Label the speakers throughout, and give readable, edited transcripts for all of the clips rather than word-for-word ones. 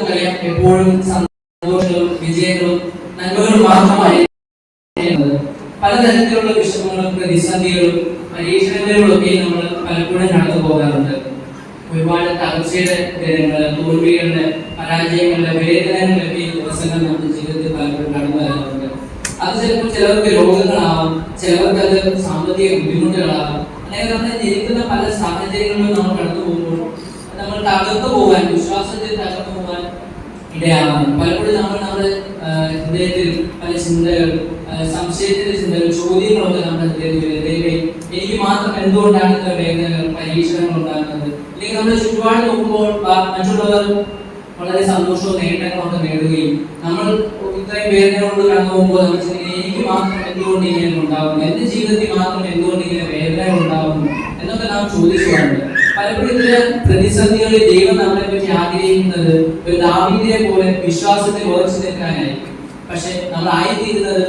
Speaker 1: നമുക്കറിയാം എപ്പോഴും സന്തോഷങ്ങളും വിജയങ്ങളും നന്മകളും മാത്രമായി പലതരത്തിലുള്ള വിഷമങ്ങളും പ്രതിസന്ധികളും പരീക്ഷണങ്ങളിലൊക്കെ നമ്മൾ പലപ്പോഴും കടന്നു പോകാറുണ്ട്. ഒരുപാട് തകർച്ചയുടെ ദിനങ്ങൾ, തോൽവികളുടെ, പരാജയങ്ങളുടെ, വേദനകളൊക്കെ ഈ ദിവസങ്ങൾ നമ്മുടെ ജീവിതത്തിൽ പലപ്പോഴും കടന്നു വരാറുണ്ട്. അത് ചിലപ്പോൾ ചിലർക്ക് രോഗങ്ങളാവാം, ചിലർക്ക് അത് സാമ്പത്തിക ബുദ്ധിമുട്ടുകളാവാം. അല്ലെങ്കിൽ നമ്മൾ ജനിക്കുന്ന പല സാഹചര്യങ്ങളിലും നമ്മൾ കടന്നു പോകുമ്പോൾ നമ്മൾ തകർന്നു പോകാൻ, വിശ്വാസത്തിൽ തകർന്നു പോകാൻ ഇടയാവാറുണ്ട്. പലപ്പോഴും നമ്മുടെ ഹൃദയത്തിൽ പല ചിന്തകൾ, സംശയത്തിന്റെ ചിന്തകൾ, ചോദ്യങ്ങളൊക്കെ നമ്മുടെ ഹൃദയത്തിൽ എനിക്ക് മാത്രം എന്തുകൊണ്ടാണ് ഇത്ര വേദനകൾ, പരീക്ഷണങ്ങൾ ഉണ്ടാകുന്നത്? അല്ലെങ്കിൽ നമ്മുടെ ചുറ്റുപാട് നോക്കുമ്പോൾ മറ്റുള്ളവർ വളരെ സന്തോഷവും നേട്ടങ്ങളൊക്കെ നേടുകയും നമ്മൾ ഇത്രയും വേദനകളോട് കടന്നു പോകുമ്പോൾ നമ്മൾ എനിക്ക് മാത്രം എന്തുകൊണ്ട് ഇങ്ങനെ ഉണ്ടാകുന്നു, എന്റെ ജീവിതത്തിൽ മാത്രം എന്തുകൊണ്ട് ഇങ്ങനെ വേദനകൾ ഉണ്ടാകുന്നു എന്നൊക്കെ നാം ചോദിച്ചുകൊണ്ട് പലപ്പോഴും ഇതിലെ പ്രതിസന്ധികളിൽ ദൈവം നമ്മളെ പറ്റി ആഗ്രഹിക്കുന്നത് ഒരു ദാവീദിനെ പോലെ വിശ്വാസത്തിൽ ഉറച്ചു നിൽക്കാനായി. പക്ഷെ നമ്മൾ ആയിത്തീരുന്നത്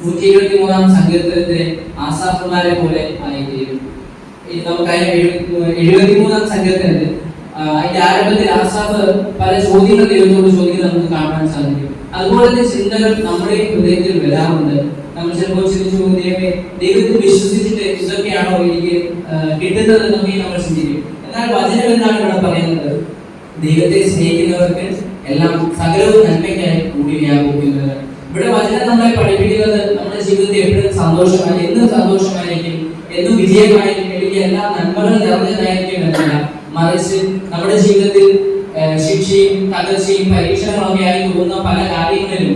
Speaker 1: 123 സങ്കീർത്തനത്തിലെ ആസാഫുമാരെ പോലെ ആയിത്തീരും. നമുക്കറിയാം 73 സങ്കീർത്തനത്തിൽ അതിന്റെ ആരംഭത്തിൽ ആസാഫ് പല ചോദ്യങ്ങൾ ദൈവത്തോട് ചോദിക്കുന്നത് നമുക്ക് കാണാൻ സാധിക്കും. അതുപോലെ ചിന്തകൾ നമ്മുടെ ഹൃദയത്തിൽ വരാറുണ്ട്. നമ്മൾ ചിലപ്പോൾ ചിന്തിച്ചു ദൈവത്തിൽ വിശ്വസിച്ചിട്ട് ഇതൊക്കെയാണോ എനിക്ക് കിട്ടുന്നത് എന്നൊക്കെ നമ്മൾ ചിന്തിക്കും. എന്നാൽ വചനം എന്താണ് ഇവിടെ പറയുന്നത്? ദൈവത്തെ സ്നേഹിക്കുന്നവർക്ക് എല്ലാം സകലവും നന്മയ്ക്കായി കൂടി വ്യാപിക്കുന്നത്. ഇവിടെ വചനം നമ്മളെ പഠിപ്പിക്കുന്നത് നമ്മുടെ ജീവിതത്തിൽ എപ്പോഴും സന്തോഷമായി, എന്നും സന്തോഷമായിരിക്കും, എന്നും വിജയമായിരിക്കും, എനിക്ക് എല്ലാ നന്മകളും നിറഞ്ഞതായിരിക്കും എന്നല്ല, മറിച്ച് നമ്മുടെ ജീവിതത്തിൽ ശിക്ഷയും തകർച്ചയും പരീക്ഷണങ്ങളൊക്കെ ആയി തോന്നുന്ന പല കാര്യങ്ങളിലും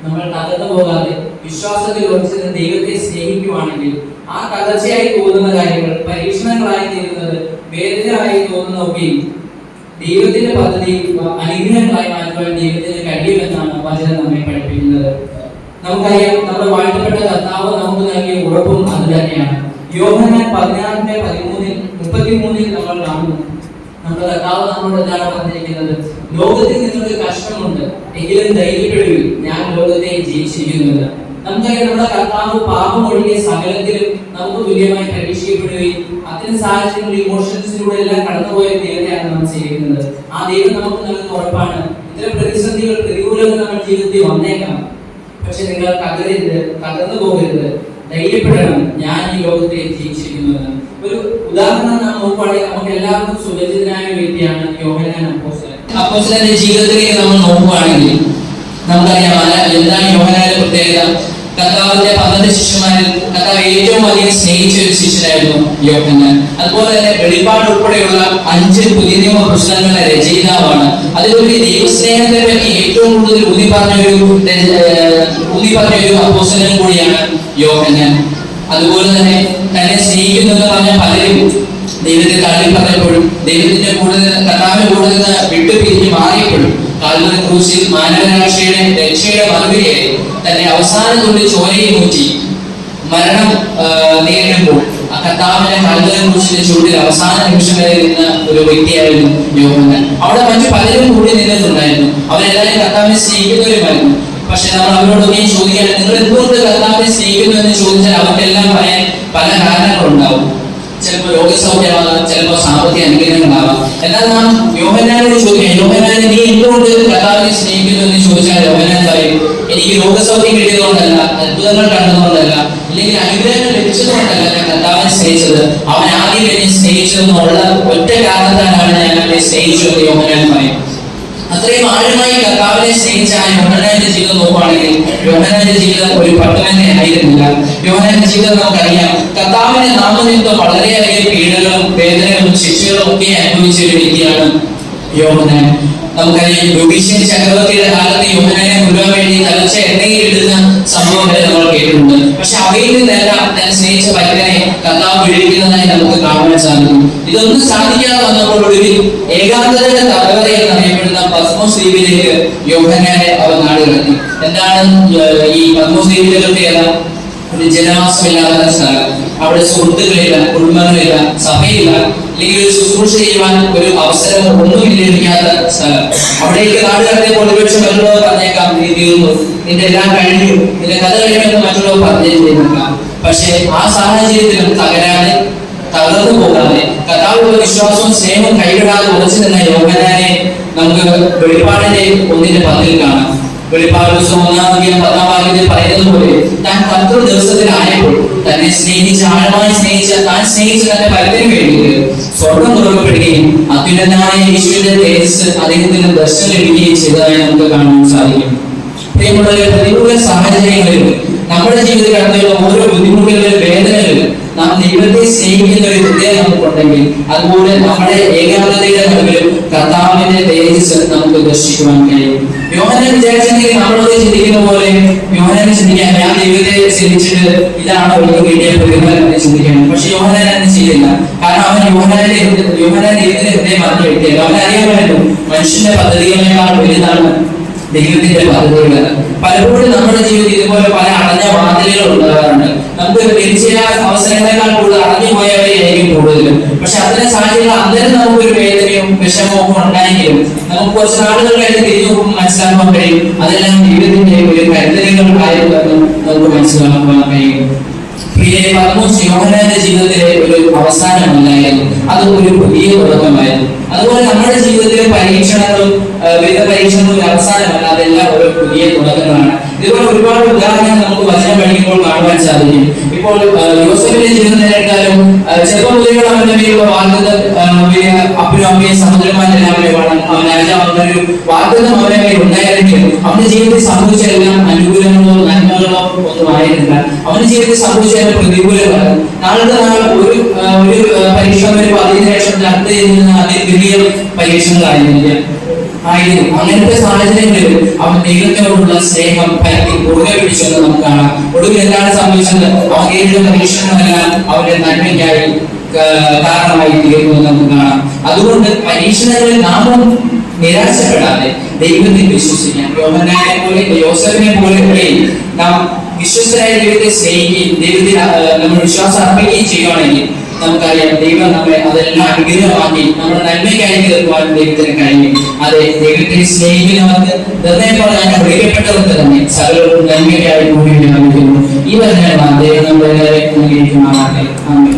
Speaker 1: നമ്മൾ തകർന്നു പോകാതെ വിശ്വാസത്തിൽ ഉറച്ചു ദൈവത്തെ സ്നേഹിക്കുവാണെങ്കിൽ ആ തകർച്ചയായി തോന്നുന്ന കാര്യങ്ങൾ, പരീക്ഷണങ്ങളായി തീരുന്നത്, വേദനയായി തോന്നുന്നതൊക്കെയും ദൈവത്തിന്റെ പദ്ധതി അനുഗ്രഹങ്ങളായി മാറ്റുവാൻ ദൈവത്തിന് കഴിയുമെന്നാണ് വചനം നമ്മെ പഠിപ്പിക്കുന്നത്. നമുക്കറിയാം, നമ്മുടെ വാഴ്ത്തപ്പെട്ട കർത്താവ് നമുക്ക് നൽകിയ ഉറപ്പും അത് തന്നെയാണ്. യോഹന്നാൻ 16:33 നമ്മൾ കാണുന്നു. നമ്മുടെ കർത്താവ് നമ്മളോട് എന്താണ് പറഞ്ഞിരിക്കുന്നത്? ലോകത്തിൽ നിങ്ങൾക്ക് കഷ്ടമുണ്ട്, എങ്കിലും ധൈര്യപ്പെടുവിൻ, ഞാൻ ലോകത്തെ ജയിച്ചിരിക്കുന്നത്. നമുക്കറിയാം, നമ്മുടെ കർത്താവ് പാപം ഒഴികെ സകലത്തിലും നമുക്ക് തുല്യമായി പരീക്ഷിക്കപ്പെടുകയും അതിന് സാഹചര്യങ്ങൾ, ഇമോഷൻസിലൂടെ എല്ലാം കടന്നുപോയ ദൈവത്തെയാണ് നാം ചെയ്യുന്നത്. ആ ദൈവം നമുക്ക് നൽകുന്ന ഉറപ്പാണ്. ഇത്തരം പ്രതിസന്ധികൾ, പ്രതികൂലങ്ങൾ നമ്മുടെ ജീവിതത്തിൽ വന്നേക്കാം, പക്ഷെ നിങ്ങൾ തകരരുത്, തകർന്നു പോകരുത്, ധൈര്യപ്പെടണം, ഞാൻ ഈ ലോകത്തെ ജയിച്ചിരിക്കുന്നത്. ഒരു ഉദാഹരണം നാം നോക്കുകയാണെങ്കിൽ നമുക്ക് എല്ലാവർക്കും സുപരിചിതനായ വ്യക്തിയാണ് യോഹന്നാൻ അപ്പോസ്തലൻ. അപ്പോസ്തലന്റെ ജീവിതത്തിലേക്ക് നമ്മൾ നോക്കുകയാണെങ്കിൽ നമുക്കറിയാം എന്താണ് യോഹന്നാന്റെ പ്രത്യേകത. കർത്താവിന്റെ 12 ശിഷ്യന്മാരിൽ കർത്താവ് ഏറ്റവും അധികം സ്നേഹിച്ച ഒരു ശിഷ്യനായിരുന്നു യോഹന്നാൻ. അതുപോലെ തന്നെ വെളിപ്പാട് ഉൾപ്പെടെയുള്ള 5 പുതിയ നിയമ പുസ്തകങ്ങളുടെ രചയിതാവാണ്. അതിലൊരു ദൈവസ്നേഹത്തെ പറ്റി ഏറ്റവും കൂടുതൽ ഊന്നി പറഞ്ഞ ഒരു അപ്പോസ്തലൻ കൂടിയാണ് യോഹന്നാൻ. അതുപോലെ തന്നെ സ്നേഹിക്കുന്നു എന്ന് പറഞ്ഞ പലരും ദൈവത്തെ തള്ളി പറഞ്ഞപ്പോഴും ദൈവത്തിന്റെ കൂടെ കർത്താവിന്റെ കൂടെ നിന്ന് വിട്ടു പിരിഞ്ഞ് മാറിയപ്പോഴും കാൽവരി ക്രൂശിൽ മാനവരാശിയുടെ രക്ഷയുടെ മറുപടിയായി തന്റെ അവസാന തുള്ളി ചോരയിൽ ഊറ്റി മരണം നേരിടുമ്പോൾ ആ കർത്താവിന്റെ കാൽവരി ക്രൂശിന്റെ ചൂടിൽ അവസാന നിമിഷം വരെ നിന്ന ഒരു വ്യക്തിയായിരുന്നു യോഹന്നാൻ. അവിടെ മറ്റു പലരും കൂടി നിന്നിട്ടുണ്ടായിരുന്നു. അവരെല്ലാവരും കർത്താവിനെ സ്നേഹിക്കുന്നവരുമായിരുന്നു. പക്ഷെ നമ്മൾ അവരോടൊക്കെ ചോദിക്കാൻ, നിങ്ങൾ എന്തുകൊണ്ട് കർത്താവിനെ സ്നേഹിക്കുന്നു എന്ന് ചോദിച്ചാൽ അവർക്കെല്ലാം പറയാൻ പല കാരണങ്ങളുണ്ടാവും. ചിലപ്പോൾ രോഗസൗഖ്യമാകാം, ചിലപ്പോൾ സാമ്പത്തിക അനുഗ്രഹങ്ങളാവാം. എന്നാൽ നാം യോഹന്നാനോട് ചോദിക്കാം, യോഹന്നാനെ നീ എന്തുകൊണ്ട് കർത്താവിനെ സ്നേഹിക്കുന്നു എന്ന് ചോദിച്ചാൽ യോഹന്നാൻ പറയും, എനിക്ക് രോഗസൗഖ്യം കിട്ടിയതുകൊണ്ടല്ല, അത്ഭുതങ്ങൾ കണ്ടതുകൊണ്ടല്ല, ഇല്ലെങ്കിൽ അനുഗ്രഹങ്ങൾ ലഭിച്ചതുകൊണ്ടല്ല ഞാൻ കർത്താവിനെ സ്നേഹിച്ചത്, അവൻ ആദ്യം എന്നെ സ്നേഹിച്ചതെന്നുള്ള ഒറ്റ കാരണത്താലാണ് ഞാൻ അവനെ സ്നേഹിച്ചു എന്ന് യോഹന്നാൻ പറയും. അത്രയും ആഴമായി കർത്താവിനെ സ്നേഹിച്ച ആ യോഹന്നാന്റെ ജീവിതം നോക്കുകയാണെങ്കിൽ യോഹന്നാന്റെ ജീവിതം ഒരു പട്ടണനെ ആയിരുന്നില്ല. യോഹന്നാന്റെ ജീവിതം നമുക്കറിയാം, കർത്താവിന്റെ നാമനിമിത്തം വളരെയധികം പീഡകളും വേദനകളും ശിക്ഷകളും ഒക്കെ അനുഭവിച്ച ഒരു വ്യക്തിയാണ് യോഹന്നാൻ. നമുക്കറിയാം, യുഗീഷ്യൻ ചക്രവർത്തിയുടെ കാലത്ത് യോഹന്നാനെ കൊല്ലാൻ വേണ്ടി തലച്ച എണ്ണയിൽ ഇടുന്ന സംഭവം വരെ നമ്മൾ കേട്ടിട്ടുണ്ട്. പക്ഷെ അവയിൽ നിന്നെല്ലാം താൻ സ്നേഹിച്ച ഭക്തനെ കർത്താവ് വിളിക്കുന്നതായി നമുക്ക് കാണാൻ സാധിക്കും. ഇതൊന്നും സാധിക്കാതെ വന്നപ്പോൾ ഒടുവിൽ ഏകാന്തതയുടെ തലവറ എന്നറിയപ്പെടുന്ന പത്മോസ് ദ്വീപിലേക്ക് യോഹന്നാനെ അവർ നാടുകടത്തി. എന്താണ് ഈ പത്മോസ് ദ്വീപിലെ പ്രത്യേകത? ഒരു ജനവാസമില്ലാത്ത സ്ഥലം. അവിടെ സുഹൃത്തുക്കളില്ല, കുടുംബങ്ങളില്ല, സഭയില്ല, അല്ലെങ്കിൽ ഒരു ശുശ്രൂഷ ചെയ്യുവാൻ ഒരു അവസരം ഒന്നും ലഭിക്കാത്ത സ്ഥലം. അവിടേക്ക് നാട് കടത്തിയപ്പോൾ ഒരുപക്ഷെ മറ്റുള്ളവർ പറഞ്ഞേക്കാം, നീ തീർന്നു, നിന്റെ എല്ലാം കഴിഞ്ഞു, നിന്റെ കഥ കഴിയുമെന്ന് മറ്റുള്ളവർ പറഞ്ഞേക്കാം. പക്ഷെ ആ സാഹചര്യത്തിലും തകരാതെ തകർന്നു പോകാതെ കർത്താവിലുള്ള വിശ്വാസവും സ്നേഹവും കൈവിടാതെ ഉറച്ചു നിന്ന യോഹന്നാനെ നമുക്ക് വെളിപ്പാടിന്റെ 1:10 കാണാം. വെളിപ്പാട് പുസ്തകം 1:10 പറയുന്നത് പോലെ താൻ 10 ദിവസത്തിലായപ്പോൾ തന്നെ ആഴമായി സ്നേഹിച്ച തന്റെ ഫലത്തിന് വേണ്ടിയിട്ട് സ്വർഗം തുറക്കപ്പെടുകയും അത്യുന്നതനായ യേശുവിന്റെ തേജസ് അദ്ദേഹത്തിന് ദർശനം ലഭിക്കുകയും ചെയ്തതായി നമുക്ക് കാണാൻ സാധിക്കും. പ്രിയമുള്ളവരെ, പ്രതികൂല സാഹചര്യങ്ങളിലും നമ്മുടെ ജീവിതത്തിൽ കടന്നുള്ള ഓരോ ബുദ്ധിമുട്ടുകളിലും വേദനകളിലും നാം ദൈവത്തെ സ്നേഹിക്കുന്ന ഒരു ഹൃദയം നമുക്കുണ്ടെങ്കിൽ അതുപോലെ നമ്മുടെ ഏകാഗ്രതയുടെ നടുവിലും കർത്താവിന്റെ തേജസ് നമുക്ക് ദർശിക്കുവാൻ കഴിയും. യോഹന്നാൻ വിചാരിച്ചെങ്കിൽ നമ്മളത് ചിന്തിക്കുന്ന പോലെ യോഹന്നാൻ ചിന്തിക്കാൻ ഞാൻ ദൈവത്തെ ചിന്തിച്ചിട്ട് ഇതാണ് എനിക്ക് കിട്ടിയ പ്രതിഫലം എന്ന് ചിന്തിക്കണം. പക്ഷെ യോഹന്നാൻ അങ്ങനെ ചെയ്തില്ല. കാരണം അവൻ യോഹന്നാൻ ദൈവത്തിന്റെ ഹൃദയം അറിഞ്ഞു വ്യക്തിയല്ല. അവൻ അറിയാമല്ലോ മനുഷ്യന്റെ പദ്ധതികളെക്കാൾ വലുതാണ് ദൈവത്തിന്റെ പദ്ധതികൾ. പലപ്പോഴും നമ്മുടെ ജീവിതത്തിൽ ഇതുപോലെ പല അടഞ്ഞ വാതിലുകൾ ഉണ്ടാകാറുണ്ട്. നമുക്ക് ലഭിച്ച അവസരങ്ങളെക്കാൾ കൂടുതൽ അടഞ്ഞു പോയവരെയായിരിക്കും കൂടുതലും. പക്ഷെ അത്തരം സാഹചര്യങ്ങൾ അന്നേരം നമുക്കൊരു വേദനയും വിഷമവും ഉണ്ടായെങ്കിലും നമുക്ക് കുറച്ച് നാളുകൾ കഴിഞ്ഞ് തിരിഞ്ഞു മനസ്സിലാക്കാൻ കഴിയും അതെല്ലാം ദൈവത്തിന്റെ ഒരു കരുതലുകളായിരുന്നു നമുക്ക് മനസ്സിലാക്കാൻ കഴിയും. പ്രിയരെ, പത്മോസ് യോഹന്നാന്റെ ജീവിതത്തിലെ ഒരു അവസാനമല്ലായിരുന്നു, അത് ഒരു പുതിയ തുടക്കമായിരുന്നു. അതുപോലെ നമ്മുടെ ജീവിതത്തിലെ പരീക്ഷണങ്ങളും വിവിധ പരീക്ഷണങ്ങളും അവസാനമല്ല, അതെല്ലാം ഒരു പുതിയ തുടക്കങ്ങളാണ്. ഇതുപോലെ ഒരുപാട് ഉദാഹരണങ്ങൾ നമുക്ക് വചനം പഠിക്കുമ്പോൾ കാണുവാൻ സാധിക്കും. ഇപ്പോൾ യോസേഫിന്റെ ജീവിതം എടുത്താലും ചെറുപ്പം മുതലുള്ള അവന്റെ മേലുള്ള വാഗ്ദത്തം, അപ്പനും അമ്മയും സഹോദരന്മാരെല്ലാം അവൻ രാജാവുന്നൊരു വാഗ്ദത്തം അവന്റെ മേൽ ഉണ്ടായിരുന്നെങ്കിലും അവന്റെ ജീവിതത്തിൽ സംഭവിച്ചെല്ലാം അനുകൂലങ്ങളോ നന്മകളോ ഒന്നും ആയിരുന്നില്ല. അവന്റെ ജീവിതത്തിൽ സംഭവിച്ച പ്രതികൂലമാണ്. നാളത്തെ നാൾ ഒരു പരീക്ഷ വരുമ്പോൾ അതിന് ശേഷം അടുത്ത വലിയ പരീക്ഷകളായിരുന്നില്ല. അങ്ങനത്തെ സാഹചര്യങ്ങളിൽ അവൻ ദൈവത്തോടുള്ള സ്നേഹം പരത്തി മുറുകെ പിടിച്ചെന്ന് നമുക്ക് കാണാം. ഒടുവിൽ എന്താണ് സംഭവിച്ചത്? അവൻ നേരിടുന്ന പരീക്ഷണങ്ങളെല്ലാം അവന്റെ നന്മയ്ക്കായി കാരണമായി തീർന്നു നമുക്ക് കാണാം. അതുകൊണ്ട് പരീക്ഷണങ്ങളിൽ നാമും നിരാശപ്പെടാതെ ദൈവത്തിൽ വിശ്വസിക്കാം. യോഹന്നാനെ പോലെ യോസേഫിനെ പോലെ നാം വിശ്വസ്തരായ ദൈവത്തെ സ്നേഹിക്കുകയും ദൈവത്തിൽ നമ്മൾ വിശ്വാസം അർപ്പിക്കുകയും ചെയ്യുകയാണെങ്കിൽ നമുക്കറിയാം ദൈവം നമ്മെ അതെല്ലാം അനുഗ്രഹമാക്കി നമ്മുടെ നന്മയ്ക്കായി തീർക്കുവാൻ ദൈവത്തിന് കഴിയും. അതെ, ദൈവത്തെ സ്നേഹിക്കുന്നവർക്ക് നിർണയപ്പോൾ ഞാൻ വിളിക്കപ്പെട്ടവർക്ക് തന്നെ സകലവും നന്മയ്ക്കായി കൂടി ലഭിക്കുന്നു. ഈ പറഞ്ഞാൽ ദൈവം നമ്മളെ അനുഗ്രഹിക്കുമാറാകട്ടെ. ആമേൻ.